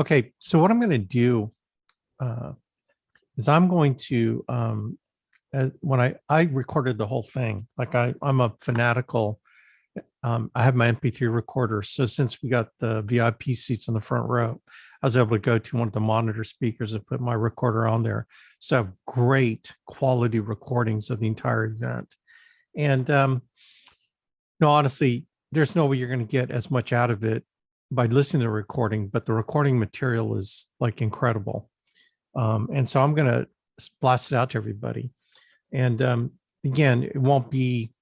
Okay, so what I'm going to do uh, is I'm going to when I recorded the whole thing, like I'm a fanatical. I have my MP3 recorder, so since we got the VIP seats in the front row, I was able to go to one of the monitor speakers and put my recorder on there. So I have great quality recordings of the entire event. And no, honestly, there's no way you're going to get as much out of it by listening to the recording, but the recording material is like incredible. And so I'm going to blast it out to everybody. And again, it won't be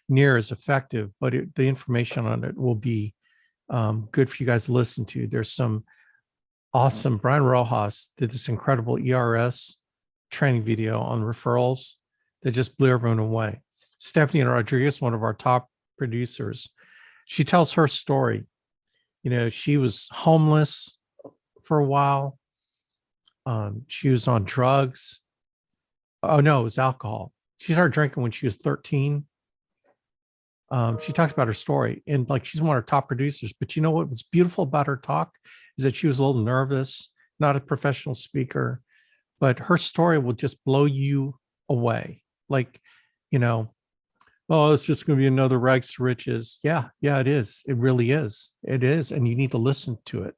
near as effective, but the information on it will be good for you guys to listen to. There's some awesome, Brian Rojas did this incredible ERS training video on referrals that just blew everyone away. Stephanie Rodriguez, one of our top producers, she tells her story. You know, she was homeless for a while. She was on drugs. Oh no, it was alcohol. She started drinking when she was 13. She talks about her story, and like she's one of our top producers. But you know what was beautiful about her talk is that she was a little nervous, not a professional speaker, but her story will just blow you away. Like, you know, oh, it's just going to be another rags to riches. Yeah, it is. It really is. It is, and you need to listen to it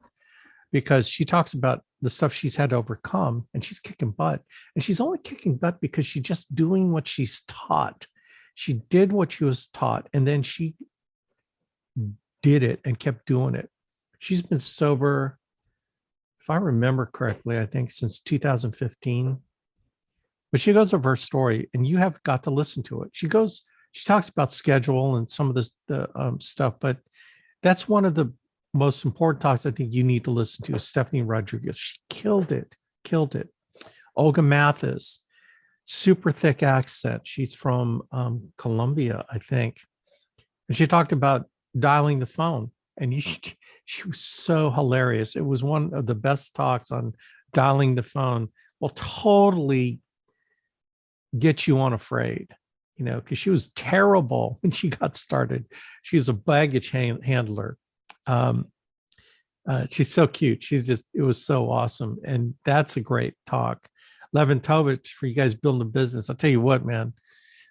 because she talks about the stuff she's had to overcome, and she's kicking butt. And she's only kicking butt because she's just doing what she's taught. She did what she was taught, and then she did it and kept doing it. She's been sober, if I remember correctly, I think since 2015. But she goes over her story, and you have got to listen to it. She talks about schedule and some of the stuff, but that's one of the most important talks I think you need to listen to is Stephanie Rodriguez. She killed it. Olga Mathis, super thick accent. She's from Colombia, I think. And she talked about dialing the phone, and she was so hilarious. It was one of the best talks on dialing the phone. Will totally get you unafraid, you know, because she was terrible when she got started. She's a baggage handler. She's so cute. It was so awesome. And that's a great talk. Levin Tovich, for you guys building a business. I'll tell you what, man,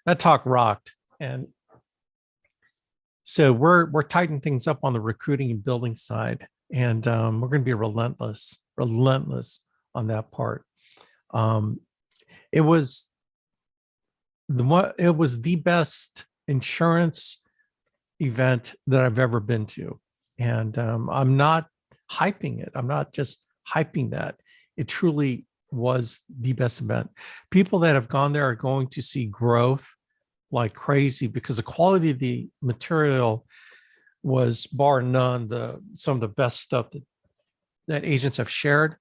that talk rocked. And so we're tightening things up on the recruiting and building side. And we're going to be relentless on that part. It was the best insurance event that I've ever been to. And I'm not hyping it. I'm not just hyping that. It truly was the best event. People that have gone there are going to see growth like crazy because the quality of the material was bar none some of the best stuff that agents have shared.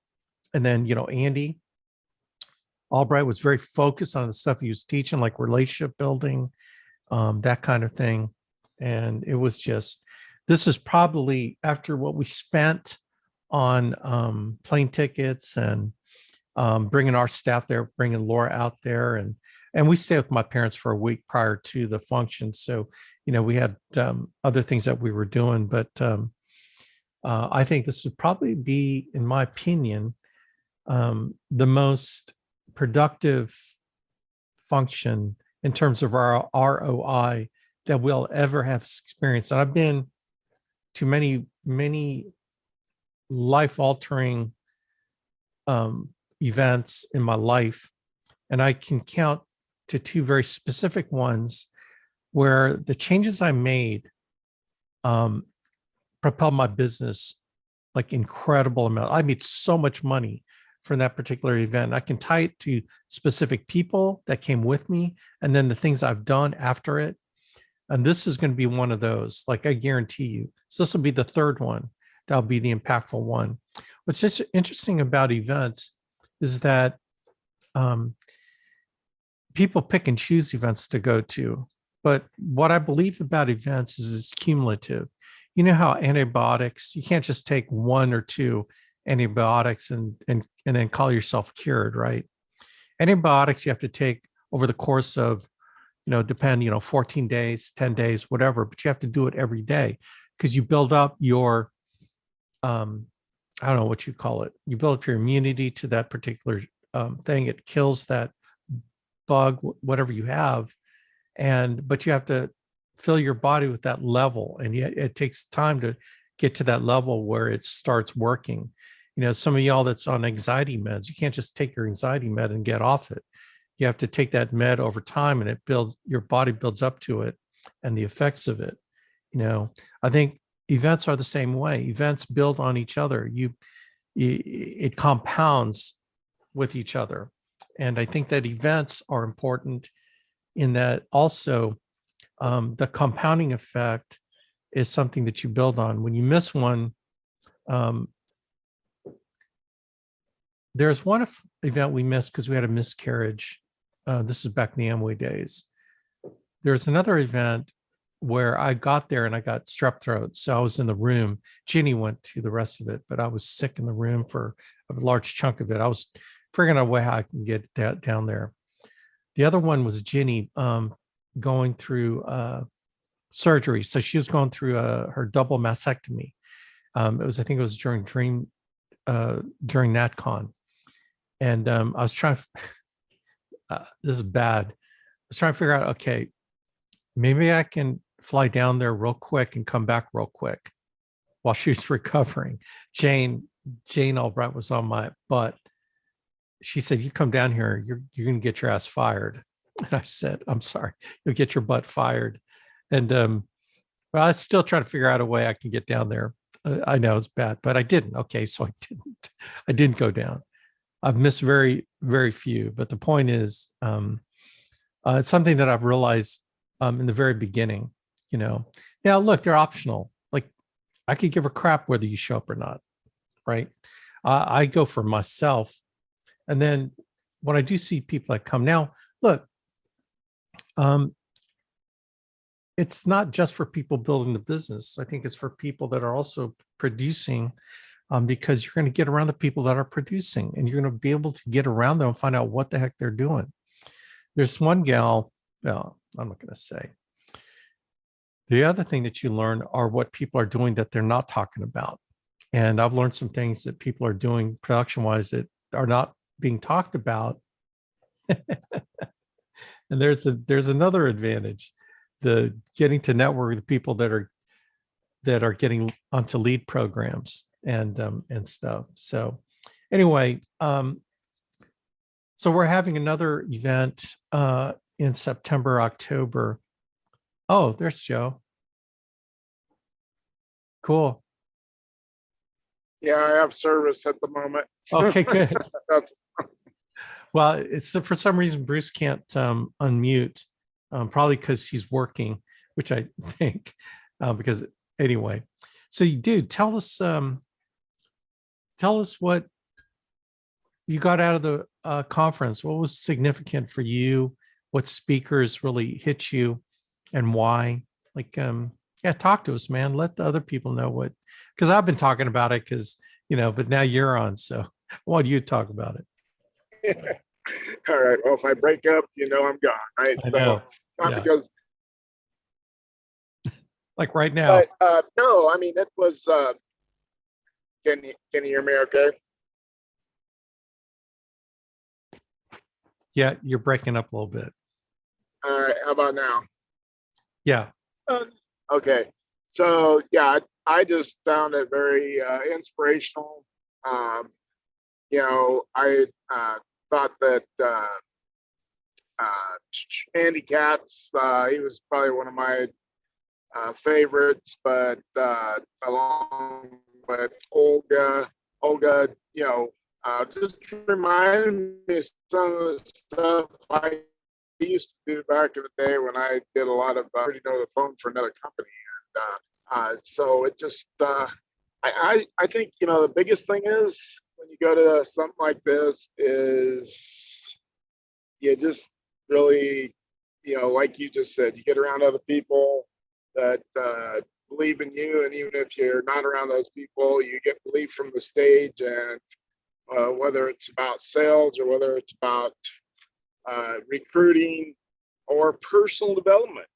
And then, you know, Andy Albright was very focused on the stuff he was teaching, like relationship building, that kind of thing. And it was just, this is probably after what we spent on plane tickets and bringing our staff there, bringing Laura out there. And we stayed with my parents for a week prior to the function. So, you know, we had other things that we were doing, but I think this would probably be, in my opinion, the most productive function in terms of our ROI that we'll ever have experienced. And I've been to many life-altering events in my life, and I can count to two very specific ones where the changes I made propelled my business like incredible amount. I made so much money from that particular event. I can tie it to specific people that came with me and then the things I've done after it. And this is going to be one of those, like I guarantee you. So this will be the third one. That'll be the impactful one. What's just interesting about events is that people pick and choose events to go to. But what I believe about events is it's cumulative. You know how antibiotics, you can't just take one or two antibiotics and then call yourself cured, right? Antibiotics you have to take over the course of, 14 days, 10 days, whatever, but you have to do it every day because you build up your I don't know what you call it. You build up your immunity to that particular thing. It kills that bug, whatever you have, but you have to fill your body with that level, and yet it takes time to get to that level where it starts working. Some of y'all that's on anxiety meds, you can't just take your anxiety med and get off it. You have to take that med over time, and your body builds up to it and the effects of it. I think events are the same way. Events build on each other. It compounds with each other. And I think that events are important in that also the compounding effect is something that you build on. When you miss one, there's one event we missed because we had a miscarriage. This is back in the Amway days. There's another event where I got there and I got strep throat. So I was in the room. Ginny went to the rest of it, but I was sick in the room for a large chunk of it. I was figuring out a way how I can get that down there. The other one was Ginny going through surgery. So she was going through her double mastectomy. I think it was during NatCon. And I was trying to, this is bad. I was trying to figure out, okay, maybe I can fly down there real quick and come back real quick while she's recovering. Jane Albright was on my butt. She said, "You come down here, you're going to get your ass fired." And I said, "I'm sorry, you'll get your butt fired." And well, I was still trying to figure out a way I can get down there. I know it's bad, but I didn't. Okay, so I didn't go down. I've missed very, very few. But the point is, it's something that I've realized in the very beginning. Now look, they're optional. Like I could give a crap whether you show up or not, right? I go for myself. And then when I do see people that come now, look, it's not just for people building the business. I think it's for people that are also producing, because you're going to get around the people that are producing, and you're going to be able to get around them and find out what the heck they're doing. There's one gal, well, I'm not going to say. The other thing that you learn are what people are doing that they're not talking about. And I've learned some things that people are doing production-wise that are not being talked about. And there's another advantage, the getting to network with the people that are getting onto lead programs and stuff. So anyway, so we're having another event in September, October. Oh, there's Joe. Cool. Yeah, I have service at the moment. Okay, good. Well, it's for some reason Bruce can't unmute, probably because he's working, which I think, because anyway. So you dude, tell us what you got out of the conference. What was significant for you? What speakers really hit you, and why? Like, yeah, talk to us, man. Let the other people know what, because I've been talking about it, but now you're on, so why do you talk about it? All right. Well, if I break up, I'm gone, right? I know. Not Yeah. because, like right now. But no, I mean it was. Can you hear me? Okay. Yeah, you're breaking up a little bit. All right. How about now? Yeah. Okay. So yeah, I just found it very inspirational. I thought that Andy Katz, he was probably one of my favorites, but along with Olga, just reminded me of some of the stuff I used to do back in the day when I did a lot of the phone for another company, and so it just I think the biggest thing is when you go to something like this is you just really like you just said, you get around other people that believe in you, and even if you're not around those people, you get belief from the stage, and whether it's about sales or whether it's about recruiting or personal development,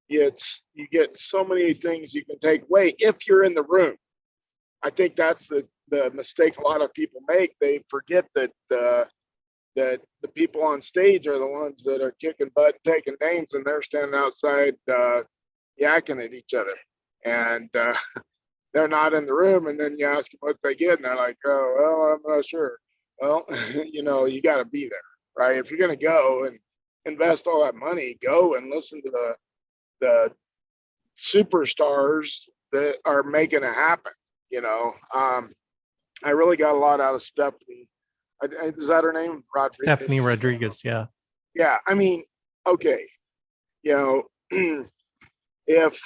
you get so many things you can take away if you're in the room. I think that's the mistake a lot of people make. They forget that that the people on stage are the ones that are kicking butt, taking names, and they're standing outside yakking at each other, and they're not in the room. And then you ask them what they get, and they're like, "Oh, well, I'm not sure." Well, you got to be there, right? If you're going to go and invest all that money, go and listen to the superstars that are making it happen. I really got a lot out of Stephanie. Is that her name? Rodriguez. Stephanie Rodriguez. Yeah. Yeah. I mean, okay. You know, if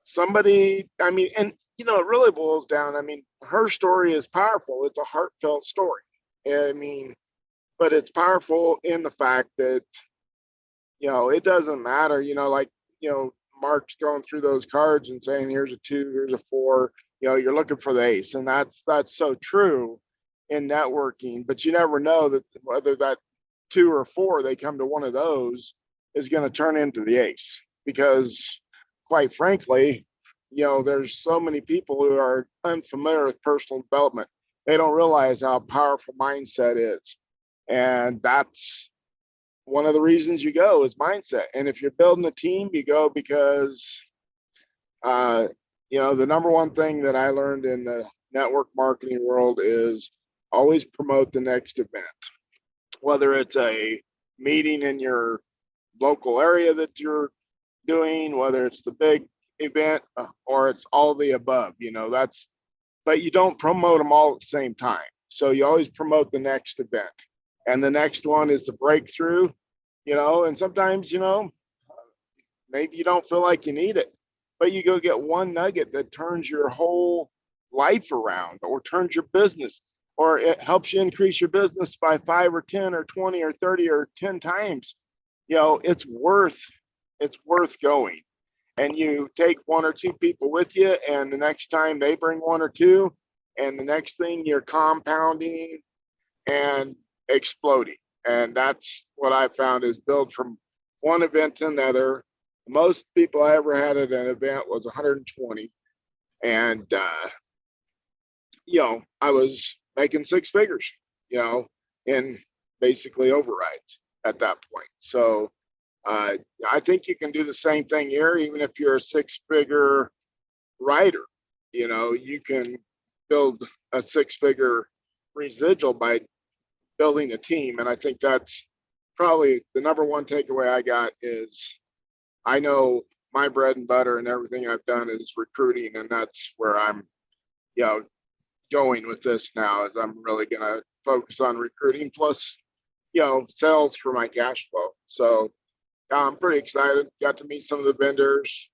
somebody, I mean, and it really boils down. I mean, her story is powerful. It's a heartfelt story. I mean, but it's powerful in the fact that, it doesn't matter, like, Mark's going through those cards and saying, here's a 2, here's a 4, you're looking for the ace. And that's so true in networking, but you never know that whether that 2 or 4, they come to one of those is going to turn into the ace, because quite frankly, there's so many people who are unfamiliar with personal development. They don't realize how powerful mindset is. And that's one of the reasons you go is mindset. And if you're building a team, you go because, the number one thing that I learned in the network marketing world is always promote the next event, whether it's a meeting in your local area that you're doing, whether it's the big event or it's all the above, but you don't promote them all at the same time. So you always promote the next event. And the next one is the breakthrough, and sometimes, maybe you don't feel like you need it, but you go get one nugget that turns your whole life around, or turns your business, or it helps you increase your business by 5 or 10 or 20 or 30 or 10 times. It's worth going. And you take 1 or 2 people with you, and the next time they bring 1 or 2, and the next thing you're compounding and exploding. And that's what I found is build from one event to another. Most people I ever had at an event was 120. And, I was making 6 figures, in basically overrides at that point. So I think you can do the same thing here, even if you're a 6-figure writer. You can build a 6-figure residual by building a team. And I think that's probably the number one takeaway I got is I know my bread and butter and everything I've done is recruiting. And that's where I'm, going with this now, is I'm really going to focus on recruiting plus, sales for my cash flow. So I'm pretty excited. Got to meet some of the vendors,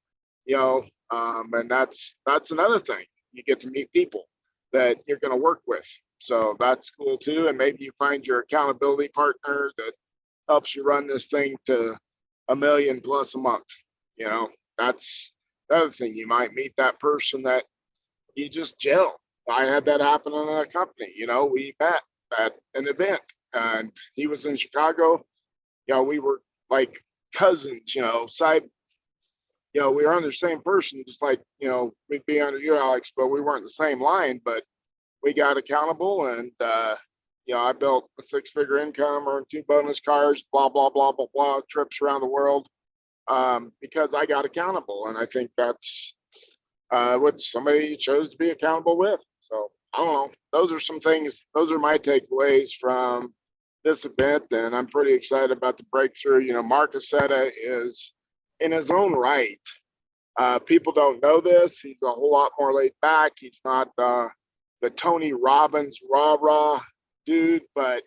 and that's another thing. You get to meet people that you're going to work with. So that's cool too. And maybe you find your accountability partner that helps you run this thing to $1 million plus a month. That's the other thing. You might meet that person that you just gel. I had that happen in a company. We met at an event, and he was in Chicago. We were like cousins, side, we were under the same person, just like, we'd be under you, Alex, but we weren't the same line, but we got accountable. And, I built a 6-figure income, earned 2 bonus cars, blah, blah, blah, blah, blah, trips around the world, because I got accountable. And I think that's what somebody chose to be accountable with. So I don't know. Those are some things, those are my takeaways from this event, and I'm pretty excited about the breakthrough. Mark Aceta is in his own right. People don't know this. He's a whole lot more laid back. He's not the Tony Robbins rah-rah dude, but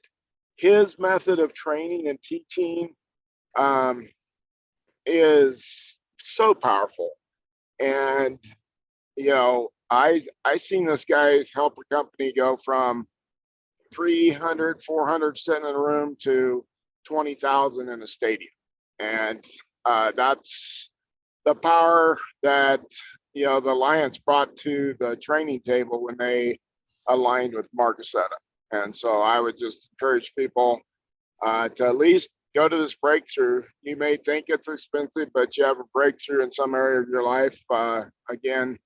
his method of training and teaching is so powerful. And, I seen this guy help a company go from 300, 400 sitting in a room to 20,000 in a stadium. And that's the power that, the Alliance brought to the training table when they aligned with Mark Aceta. And so I would just encourage people to at least go to this breakthrough. You may think it's expensive, but you have a breakthrough in some area of your life. Again,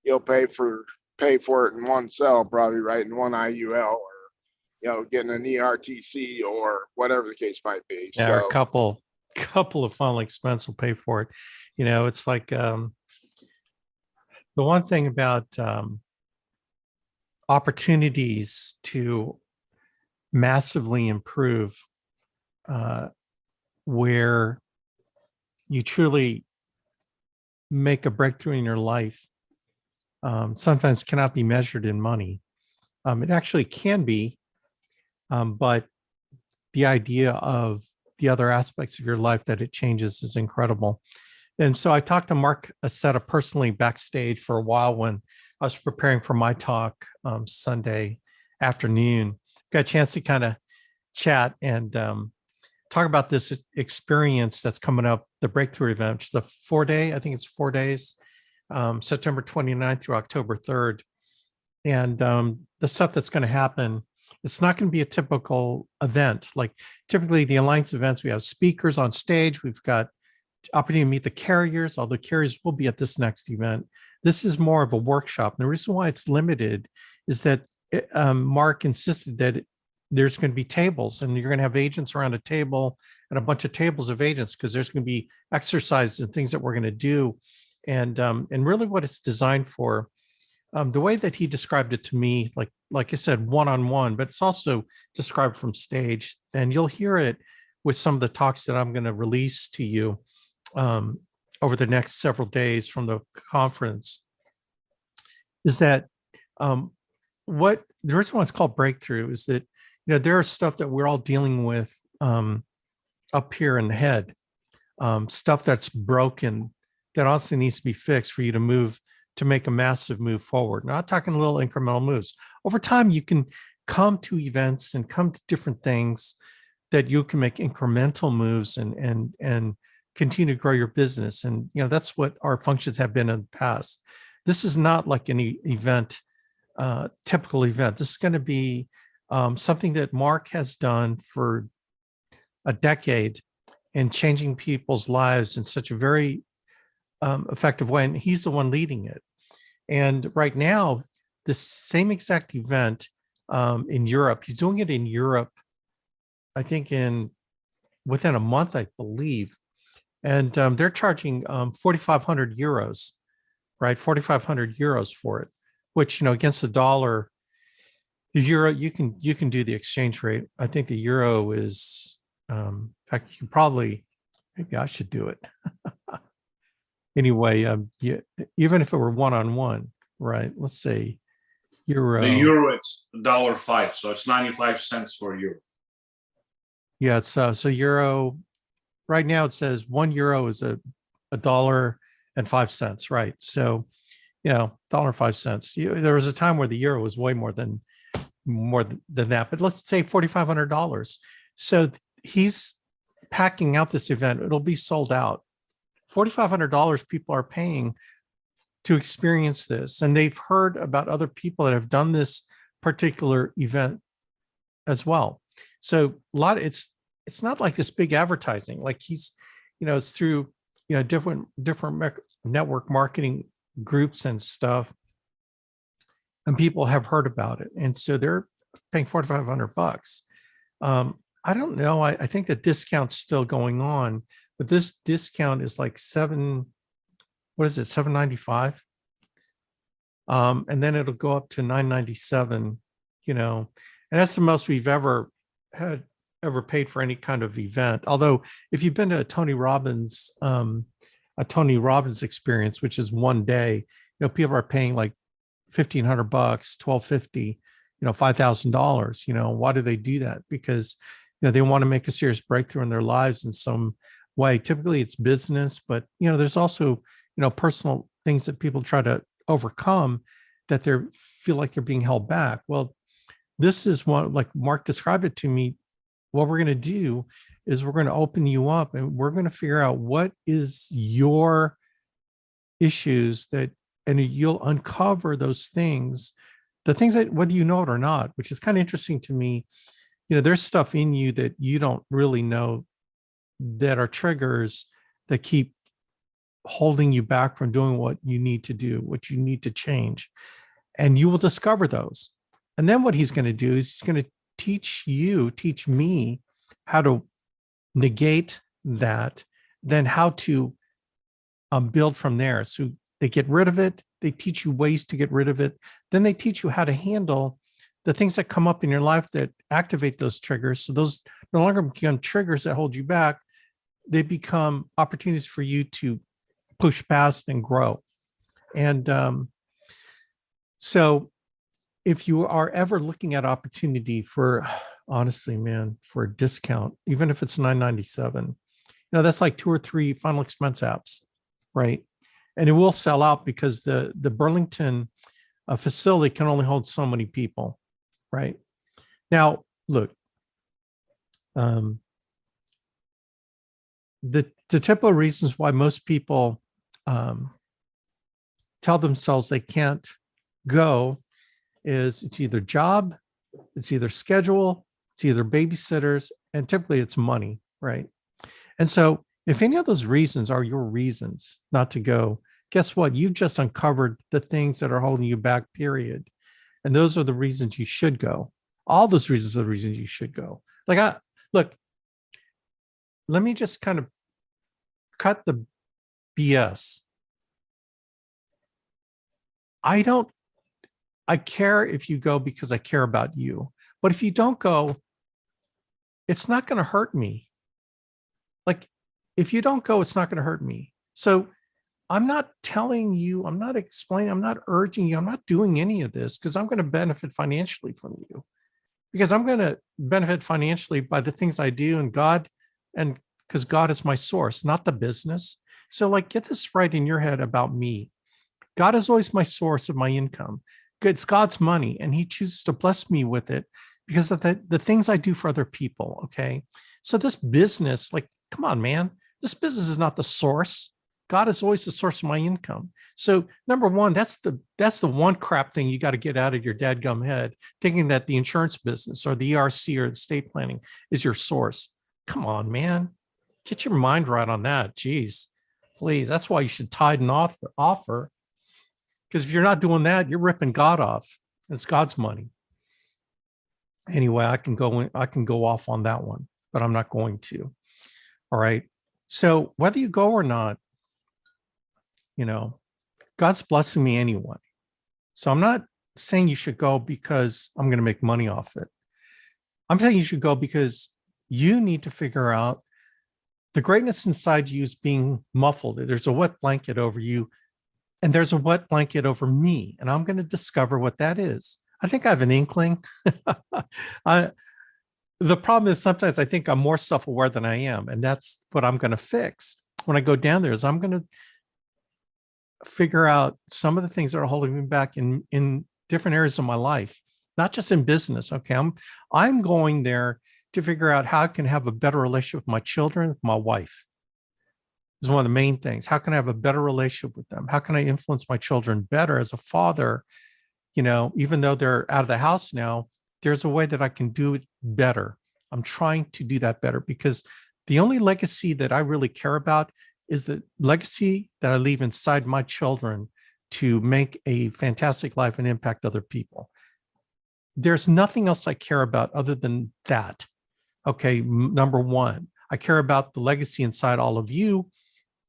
you'll pay for pay for it in one cell, probably writing one IUL or getting an ERTC or whatever the case might be. Yeah, or a So couple of funnel expense will pay for it. It's like the one thing about opportunities to massively improve uh, where you truly make a breakthrough in your life sometimes cannot be measured in money. It actually can be, but the idea of the other aspects of your life that it changes is incredible. And so I talked to Mark Aceta personally backstage for a while when I was preparing for my talk Sunday afternoon. Got a chance to kind of chat and talk about this experience that's coming up, the breakthrough event, which is a 4-day, I think it's 4 days, September 29th through October 3rd. And the stuff that's going to happen, it's not going to be a typical event. Like typically the Alliance events, we have speakers on stage. We've got opportunity to meet the carriers, although carriers will be at this next event. This is more of a workshop. And the reason why it's limited is that Mark insisted that there's going to be tables and you're going to have agents around a table and a bunch of tables of agents because there's going to be exercises and things that we're going to do. And really what it's designed for, the way that he described it to me, like I said, one-on-one, but it's also described from stage. And you'll hear it with some of the talks that I'm going to release to you over the next several days from the conference, is that what the reason why it's called breakthrough is that there are stuff that we're all dealing with up here in the head, stuff that's broken that also needs to be fixed for you to make a massive move forward. Not talking little incremental moves. Over time, you can come to events and come to different things that you can make incremental moves and continue to grow your business. And that's what our functions have been in the past. This is not like any event, typical event. This is going to be something that Mark has done for a decade and changing people's lives in such a very effective way. And he's the one leading it. And right now, the same exact event in Europe, he's doing it in Europe, I think within a month, I believe. And they're charging 4,500 euros, right? 4,500 euros for it, which, against the dollar, the euro, you can do the exchange rate. I think the euro is, in fact, maybe I should do it. Anyway, even if it were one-on-one, right? Let's say euro. The euro, it's $1.05, so it's 95 cents for a euro. Yeah, it's so euro. Right now it says 1 euro is $1.05, right? So, $1.05. There was a time where the euro was way more than that, but let's say $4,500. So he's packing out this event. It'll be sold out. $4,500 people are paying to experience this, and they've heard about other people that have done this particular event as well. So it's not like this big advertising. Like it's through different network marketing groups and stuff, and people have heard about it, and so they're paying $4,500. I don't know. I think the discount's still going on, but this discount is like $795. And then it'll go up to $997, and that's the most we've ever paid for any kind of event. Although if you've been to a Tony Robbins experience, which is 1 day, people are paying like $1,500, $1,250, $5,000. Why do they do that? Because they want to make a serious breakthrough in their lives in some way. Typically it's business, but there's also personal things that people try to overcome that they feel like they're being held back. Well, this is what, like Mark described it to me, what we're going to do is we're going to open you up and we're going to figure out what is your issues and you'll uncover those things, the things that, whether you know it or not, which is kind of interesting to me. There's stuff in you that you don't really know that are triggers that keep holding you back from doing what you need to do, what you need to change. and you will discover those. And then what he's going to do is he's going to teach me how to negate that, then how to build from there. So they get rid of it. They teach you ways to get rid of it. Then they teach you how to handle the things that come up in your life that activate those triggers. So those no longer become triggers that hold you back. They become opportunities for you to push past and grow. And so if you are ever looking at opportunity for, honestly, man, for a discount, even if it's $9.97, that's like 2 or 3 final expense apps, right? And it will sell out because the Burlington facility can only hold so many people, right? Now, look, the typical reasons why most people tell themselves they can't go is it's either job, it's either schedule, it's either babysitters, and typically it's money, right? And so if any of those reasons are your reasons not to go, guess what? You've just uncovered the things that are holding you back, period. And those are the reasons you should go. All those reasons are the reasons you should go. Look, let me just kind of cut the BS. I care if you go because I care about you. But if you don't go, it's not going to hurt me. Like, if you don't go, it's not going to hurt me. So I'm not telling you, I'm not explaining, I'm not urging you, I'm not doing any of this because I'm going to benefit financially from you. Because I'm going to benefit financially by the things I do and because God is my source, not the business. So get this right in your head about me. God is always my source of my income. It's God's money, and he chooses to bless me with it because of the things I do for other people, okay? So this business, come on, man. This business is not the source. God is always the source of my income. So number one, that's the one crap thing you got to get out of your dadgum head, thinking that the insurance business or the ERC or the estate planning is your source. Come on, man. Get your mind right on that. Jeez, please. That's why you should tithe and offer. Because if you're not doing that, you're ripping God off. It's God's money. Anyway, I can go off on that one, but I'm not going to. All right. So whether you go or not, God's blessing me anyway. So I'm not saying you should go because I'm going to make money off it. I'm saying you should go because you need to figure out the greatness inside you is being muffled. There's a wet blanket over you. And there's a wet blanket over me, and I'm going to discover what that is. I think I have an inkling. The problem is sometimes I think I'm more self-aware than I am, and that's what I'm going to fix when I go down there. Is I'm going to figure out some of the things that are holding me back in different areas of my life, not just in business. Okay, I'm going there to figure out how I can have a better relationship with my children, with my wife. Is one of the main things. How can I have a better relationship with them? How can I influence my children better as a father? Even though they're out of the house now, there's a way that I can do it better. I'm trying to do that better because the only legacy that I really care about is the legacy that I leave inside my children to make a fantastic life and impact other people. There's nothing else I care about other than that. Okay, number one, I care about the legacy inside all of you,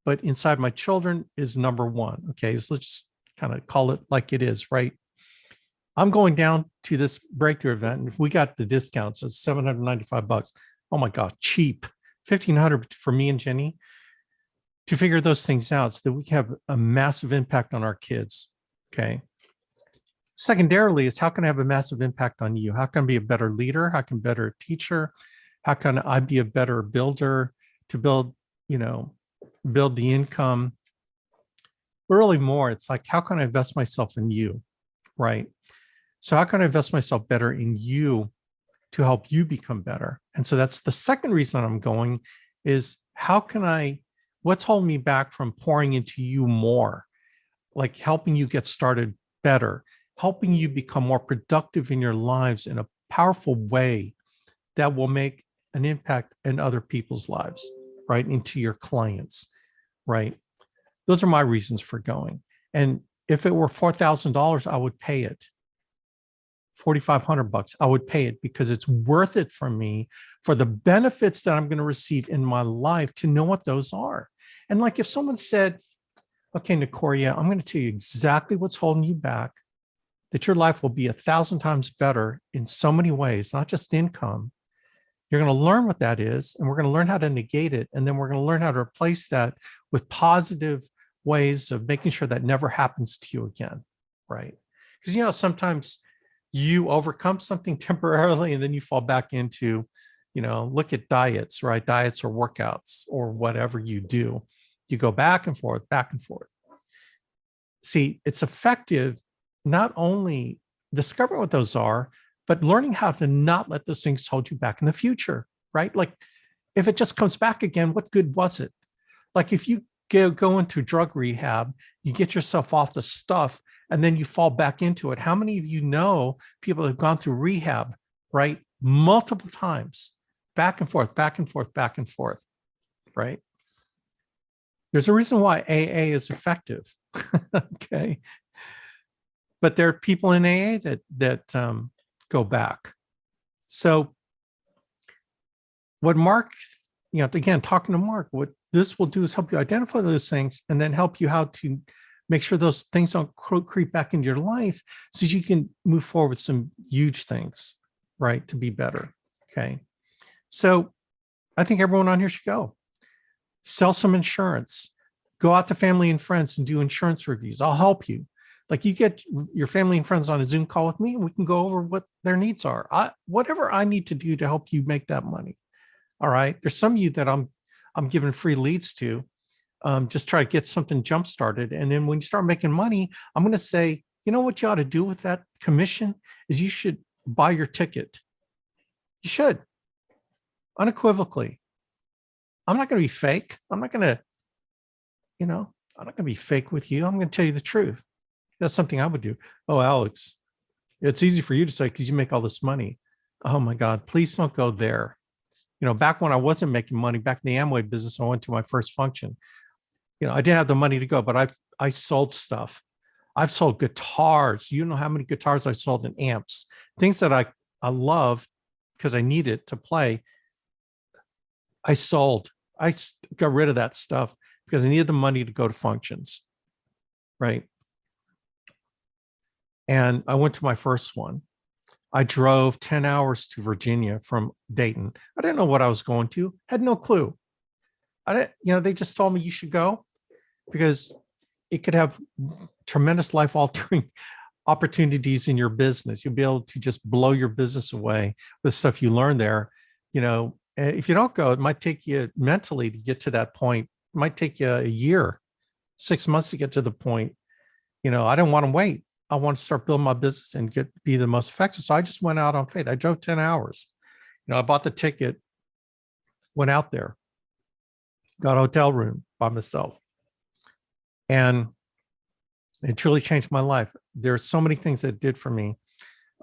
but inside my children is number one. Okay, so let's just kind of call it like it is, right? I'm going down to this breakthrough event, and if we got the discount, so it's $795. Oh my God, cheap. $1,500 for me and Jenny to figure those things out so that we can have a massive impact on our kids. Okay. Secondarily is how can I have a massive impact on you? How can I be a better leader? How can I be a better teacher? How can I be a better builder to build the income? But really more, it's like, how can I invest myself in you, right? So how can I invest myself better in you to help you become better? And so that's the second reason I'm going is what's holding me back from pouring into you more, like helping you get started better, helping you become more productive in your lives in a powerful way that will make an impact in other people's lives, right? Into your clients, right? Those are my reasons for going. And if it were $4,000, I would pay it. $4,500, I would pay it because it's worth it for me, for the benefits that I'm going to receive in my life, to know what those are. And like if someone said, okay, Nicoria, I'm going to tell you exactly what's holding you back, that your life will be 1,000 times better in so many ways, not just income. You're going to learn what that is, and we're going to learn how to negate it. And then we're going to learn how to replace that with positive ways of making sure that never happens to you again, right? Because, you know, sometimes you overcome something temporarily and then you fall back into, you know, look at diets, right? Diets or workouts or whatever you do. You go back and forth, back and forth. See, it's effective not only discovering what those are, but learning how to not let those things hold you back in the future, right? Like if it just comes back again, what good was it? Like if you go into drug rehab, you get yourself off the stuff, and then you fall back into it. How many of you know people that have gone through rehab, right? Multiple times, back and forth, back and forth, back and forth, right? There's a reason why AA is effective, okay? But there are people in AA that go back. So what Mark, you know, again, talking to Mark, what this will do is help you identify those things and then help you how to make sure those things don't creep back into your life so you can move forward with some huge things, right, to be better, okay? So I think everyone on here should go. Sell some insurance. Go out to family and friends and do insurance reviews. I'll help you. Like you get your family and friends on a Zoom call with me and we can go over what their needs are. Whatever I need to do to help you make that money. All right. There's some of you that I'm giving free leads to. Just try to get something jump started. And then when you start making money, I'm going to say, you know what you ought to do with that commission is you should buy your ticket. You should, unequivocally. I'm not going to be fake. I'm not going to, you know, I'm not going to be fake with you. I'm going to tell you the truth. That's something I would do. Oh, Alex, it's easy for you to say because you make all this money. Oh my God, please don't go there. You know, back when I wasn't making money, back in the Amway business, I went to my first function. You know, I didn't have the money to go, but I sold stuff. I've sold guitars. You know how many guitars I've sold and amps, things that I love because I need it to play. I sold. I got rid of that stuff because I needed the money to go to functions, right? And I went to my first one. I drove 10 hours to Virginia from Dayton. I didn't know what I was going to, had no clue. I didn't, you know, they just told me you should go because it could have tremendous life altering opportunities in your business. You'll be able to just blow your business away with stuff you learn there. You know, if you don't go, it might take you mentally to get to that point. It might take you a year, 6 months to get to the point. You know, I didn't want to wait. I want to start building my business and be the most effective. So I just went out on faith. I drove 10 hours. You know, I bought the ticket, went out there, got a hotel room by myself. And it truly changed my life. There are so many things that it did for me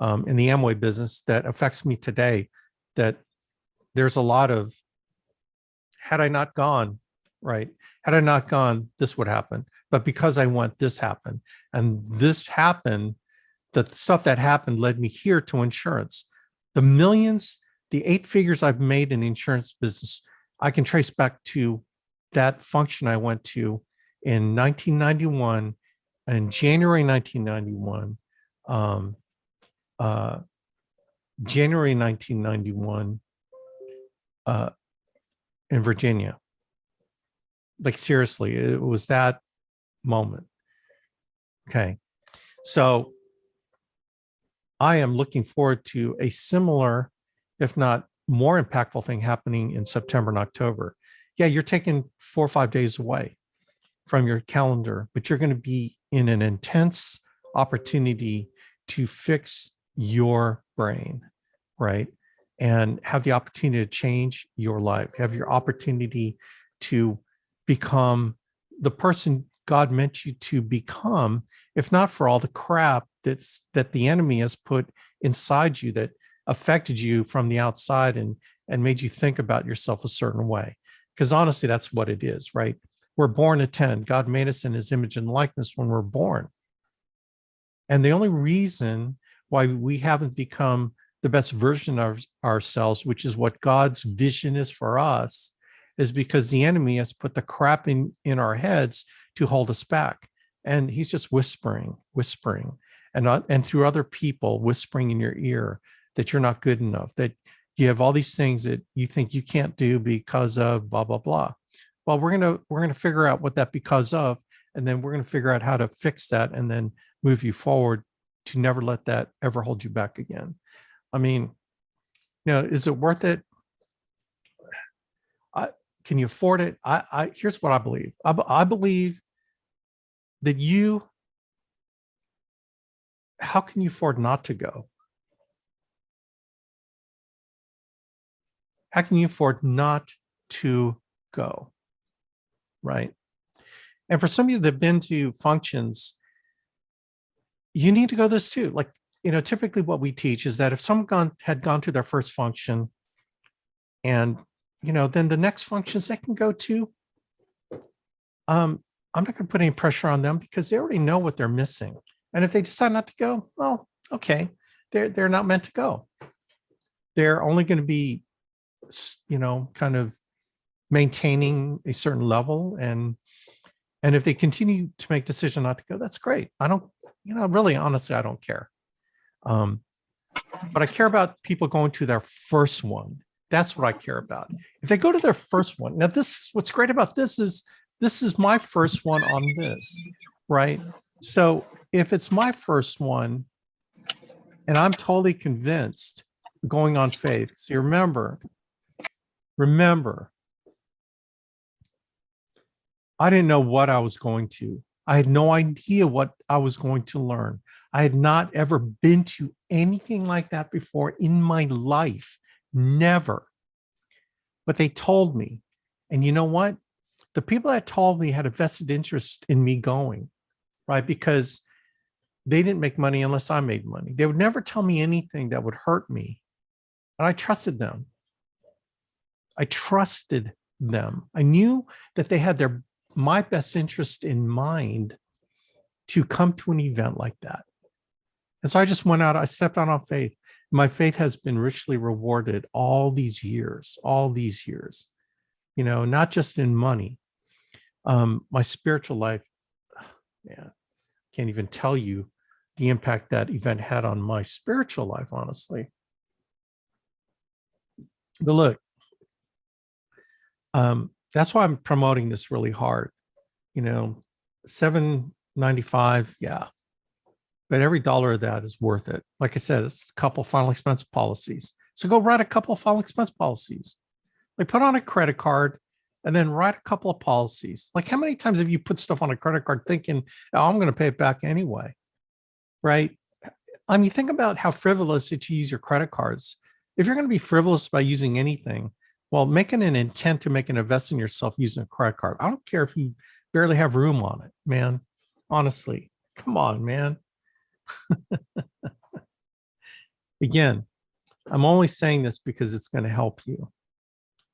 in the Amway business that affects me today, that there's a lot of, had I not gone, right? Had I not gone, this would happen. But because I went, this happened. And this happened, the stuff that happened led me here to insurance. The millions, the 8 figures I've made in the insurance business, I can trace back to that function I went to in 1991, in January 1991, January 1991 in Virginia. Like seriously, it was that moment. Okay. So I am looking forward to a similar, if not more impactful thing happening in September and October. Yeah, you're taking 4 or 5 days away from your calendar, but you're going to be in an intense opportunity to fix your brain, right? And have the opportunity to change your life, have your opportunity to become the person God meant you to become, if not for all the crap that the enemy has put inside you that affected you from the outside and made you think about yourself a certain way. Because honestly, that's what it is, right? We're born to 10. God made us in his image and likeness when we're born. And the only reason why we haven't become the best version of ourselves, which is what God's vision is for us, is because the enemy has put the crap in our heads to hold us back. And he's just whispering, and through other people whispering in your ear that you're not good enough, that you have all these things that you think you can't do because of blah, blah, blah. Well, we're gonna figure out what that because of, and then we're gonna figure out how to fix that and then move you forward to never let that ever hold you back again. I mean, is it worth it? Can you afford it? Here's what I believe. I believe that how can you afford not to go? How can you afford not to go? Right. And for some of you that have been to functions, you need to go this too. Like, typically what we teach is that if someone had gone to their first function and, then the next functions they can go to, I'm not going to put any pressure on them because they already know what they're missing. And if they decide not to go, well, okay, they're not meant to go. They're only going to be, kind of maintaining a certain level. And if they continue to make decision not to go, that's great. I don't, really, honestly, I don't care. But I care about people going to their first one. That's what I care about. If they go to their first one, now what's great about this is my first one on this, right? So if it's my first one and I'm totally convinced going on faith, see, remember, I didn't know what I was going to. I had no idea what I was going to learn. I had not ever been to anything like that before in my life. Never. But they told me. And you know what? The people that told me had a vested interest in me going, right? Because they didn't make money unless I made money. They would never tell me anything that would hurt me. And I trusted them. I knew that they had my best interest in mind to come to an event like that. And so I just went out, I stepped out on faith. My faith has been richly rewarded all these years, not just in money. My spiritual life, man, can't even tell you the impact that event had on my spiritual life, honestly. But look, that's why I'm promoting this really hard. $7.95, yeah. But every dollar of that is worth it. Like I said, it's a couple final expense policies. So go write a couple of final expense policies. Like put on a credit card and then write a couple of policies. Like how many times have you put stuff on a credit card thinking, oh, I'm going to pay it back anyway, right? I mean, think about how frivolous it to use your credit cards. If you're going to be frivolous by using anything, well, making an intent to make an investment in yourself using a credit card. I don't care if you barely have room on it, man. Honestly, come on, man. Again, I'm only saying this because it's going to help you.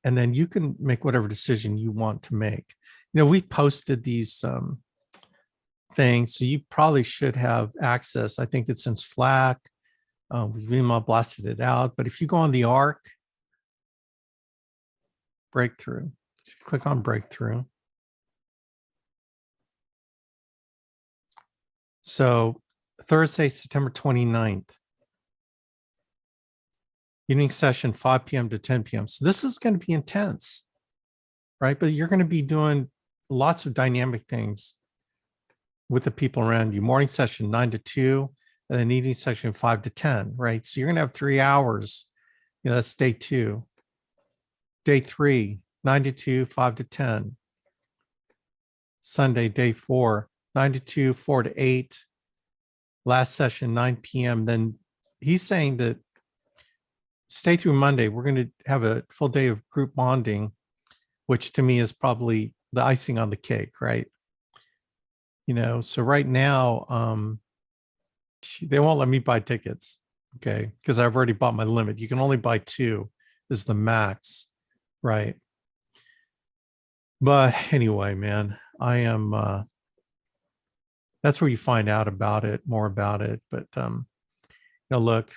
And then you can make whatever decision you want to make. We posted these things, so you probably should have access. I think it's in Slack. We've email blasted it out. But if you go on the ARC, breakthrough, click on breakthrough. So Thursday, September 29th, evening session, 5 p.m. to 10 p.m. So this is going to be intense, right? But you're going to be doing lots of dynamic things with the people around you. Morning session, 9 to 2, and then evening session, 5 to 10, right? So you're going to have 3 hours. That's day 2. Day 3, 9 to 2, 5 to 10. Sunday, day 4, 9 to 2, 4 to 8. Last session, 9 p.m. Then he's saying that stay through Monday. We're going to have a full day of group bonding, which to me is probably the icing on the cake, right? So right now, they won't let me buy tickets, okay? Because I've already bought my limit. You can only buy 2 is the max, right? But anyway, man, I am that's where you find out about it, more about it. But look,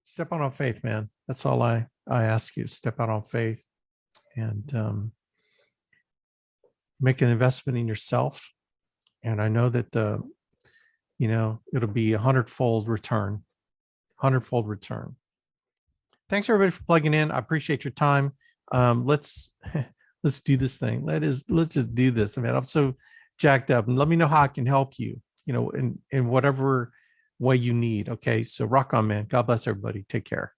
step out on faith, man. That's all I ask you, step out on faith and make an investment in yourself. And I know that it'll be 100-fold return, 100-fold return. Thanks everybody for plugging in. I appreciate your time. Let's do this thing. Let's just do this. I mean, I'm so jacked up, and let me know how I can help you, in whatever way you need. Okay. So rock on, man. God bless everybody. Take care.